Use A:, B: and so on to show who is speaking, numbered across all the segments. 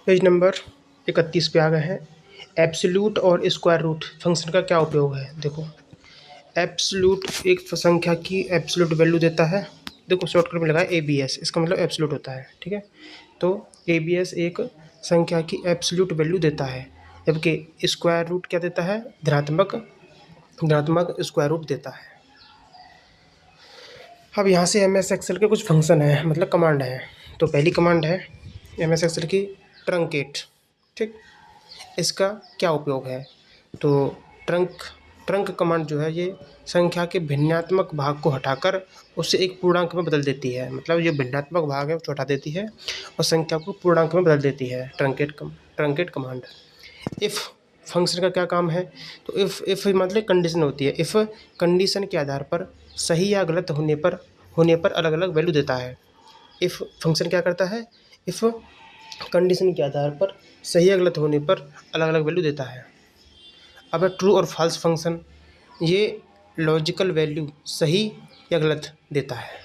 A: Page number 31 पे आ गए हैं। एब्सोल्यूट और स्क्वायर रूट फंक्शन का क्या उपयोग है। देखो, एब्सोल्यूट एक संख्या की एब्सोल्यूट वैल्यू देता है। देखो शॉर्टकट में लगाया ABS, इसका मतलब एब्सोल्यूट होता है, ठीक है। तो ABS एक संख्या की एब्सोल्यूट वैल्यू देता है, जबकि स्क्वायर रूट क्या देता है, धनात्मक धनात्मक स्क्वायर रूट देता है। अब यहाँ से MS एक्सेल के कुछ फंक्शन है, मतलब कमांड है। तो पहली कमांड है MS एक्सेल की ट्रंकेट, ठीक। इसका क्या उपयोग है, तो ट्रंक कमांड जो है ये संख्या के भिन्नात्मक भाग को हटाकर उसे एक पूर्णांक में बदल देती है। मतलब ये भिन्नात्मक भाग है उसको हटा देती है और संख्या को पूर्णांक में बदल देती है। Truncate command. इफ़ फंक्शन का क्या काम है, तो इफ़ मतलब कंडीशन होती है। इफ़ कंडीशन के आधार पर सही या गलत होने पर अलग अलग वैल्यू देता है। इफ़ फंक्शन क्या करता है, इफ़ कंडीशन के आधार पर सही या गलत होने पर अलग अलग वैल्यू देता है। अब ट्रू और फॉल्स फंक्शन, ये लॉजिकल वैल्यू सही या गलत देता है।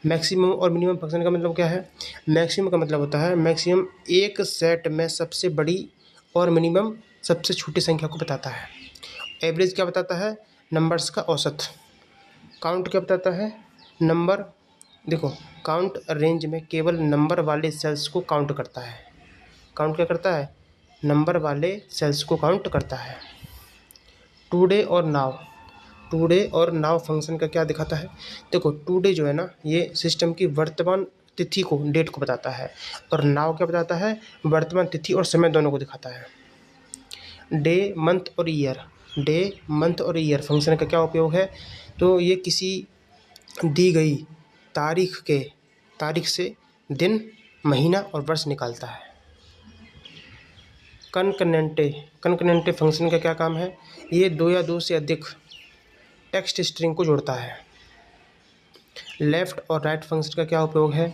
A: मैक्सिमम और मिनिमम फंक्शन का मतलब क्या है, मैक्सिमम का मतलब होता है मैक्सिमम एक सेट में सबसे बड़ी और मिनिमम सबसे छोटी संख्या को बताता है। एवरेज क्या बताता है, नंबर्स का औसत। काउंट क्या बताता है, नंबर। देखो, काउंट रेंज में केवल नंबर वाले सेल्स को काउंट करता है। काउंट क्या करता है, नंबर वाले सेल्स को काउंट करता है। टुडे और नाउ फंक्शन का क्या दिखाता है। देखो, टुडे जो है ना, ये सिस्टम की वर्तमान तिथि को, डेट को बताता है, और नाउ क्या बताता है, वर्तमान तिथि और समय दोनों को दिखाता है। डे मंथ और ईयर फंक्शन का क्या उपयोग है, तो ये किसी दी गई तारीख से दिन, महीना और वर्ष निकालता है। कनकनेंटे फंक्शन का क्या काम है, ये दो या दो से अधिक टेक्स्ट स्ट्रिंग को जोड़ता है। लेफ़्ट और राइट फंक्शन का क्या उपयोग है,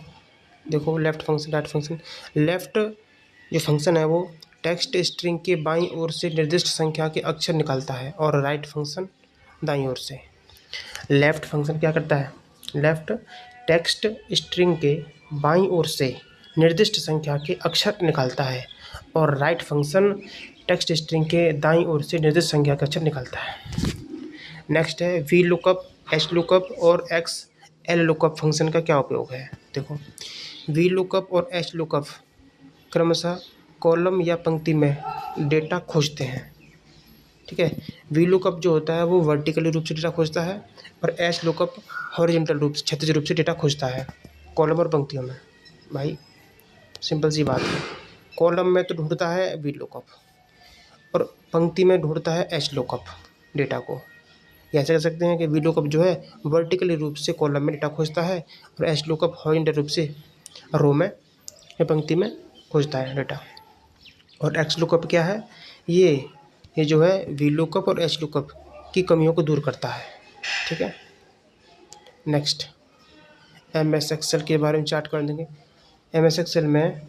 A: देखो left function, right function. Left जो फंक्शन है वो टेक्स्ट स्ट्रिंग के बाईं ओर से निर्दिष्ट संख्या के अक्षर निकालता है, और राइट फंक्शन दाईं ओर से। लेफ़्ट फंक्शन क्या करता है, लेफ़्ट टेक्स्ट स्ट्रिंग के बाईं ओर से निर्दिष्ट संख्या के अक्षर निकालता है, और राइट फंक्शन टेक्स्ट स्ट्रिंग के दाईं ओर से निर्दिष्ट संख्या के अक्षर निकालता है। नेक्स्ट है वी लुकअप, एच लुकअप और एक्स एल लुकअप फंक्शन का क्या उपयोग है। देखो, वी लुकअप और एच लुकअप क्रमशः कॉलम या पंक्ति में डेटा खोजते हैं, ठीक है। वी लुकअप जो होता है वो वर्टिकली रूप से डेटा खोजता है, और एच लुकअप हॉरिजॉन्टल रूप से, क्षैतिज रूप से डेटा खोजता है, कॉलम और पंक्तियों में। भाई सिंपल सी बात है, कॉलम में तो ढूंढता है वी लुकअप और पंक्ति में ढूंढता है एच लुकअप डेटा को। या ऐसे कह सकते हैं कि वी लुकअप जो है वर्टिकली रूप से कॉलम में डेटा खोजता है, और एच लुकअप हॉरिजॉन्टल रूप से रो में या पंक्ति में खोजता है डेटा। और एक्स लुकअप क्या है, ये जो है वी लुकअप और एच लुकअप की कमियों को दूर करता है, ठीक है। नेक्स्ट MS एक्सेल के बारे में चार्ट कर देंगे। MS एक्सेल में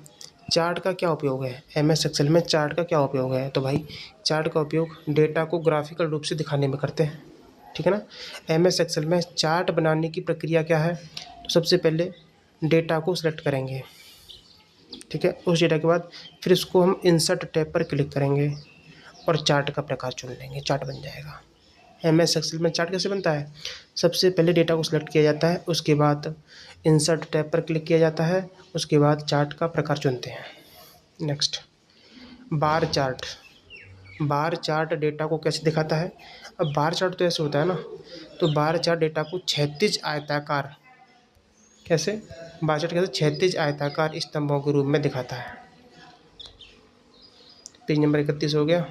A: चार्ट का क्या उपयोग है, MS एक्सेल में चार्ट का क्या उपयोग है, तो भाई चार्ट का उपयोग डेटा को ग्राफिकल रूप से दिखाने में करते हैं, ठीक है ना। MS एक्सेल में चार्ट बनाने की प्रक्रिया क्या है, तो सबसे पहले डेटा को सिलेक्ट करेंगे, ठीक है। उस डेटा के बाद फिर इसको हम इंसर्ट टैब पर क्लिक करेंगे और चार्ट का प्रकार चुन लेंगे, चार्ट बन जाएगा। MS एक्सेल में चार्ट कैसे बनता है, सबसे पहले डेटा को सिलेक्ट किया जाता है, उसके बाद इंसर्ट टैब पर क्लिक किया जाता है, उसके बाद चार्ट का प्रकार चुनते हैं। नेक्स्ट बार चार्ट डेटा को कैसे दिखाता है। अब बार चार्ट तो ऐसे होता है ना, तो बार चार्ट डेटा को क्षैतिज आयताकार, कैसे, बार चार्ट कैसे क्षैतिज आयताकार स्तंभों के रूप में दिखाता है। पेज नंबर 31 हो गया।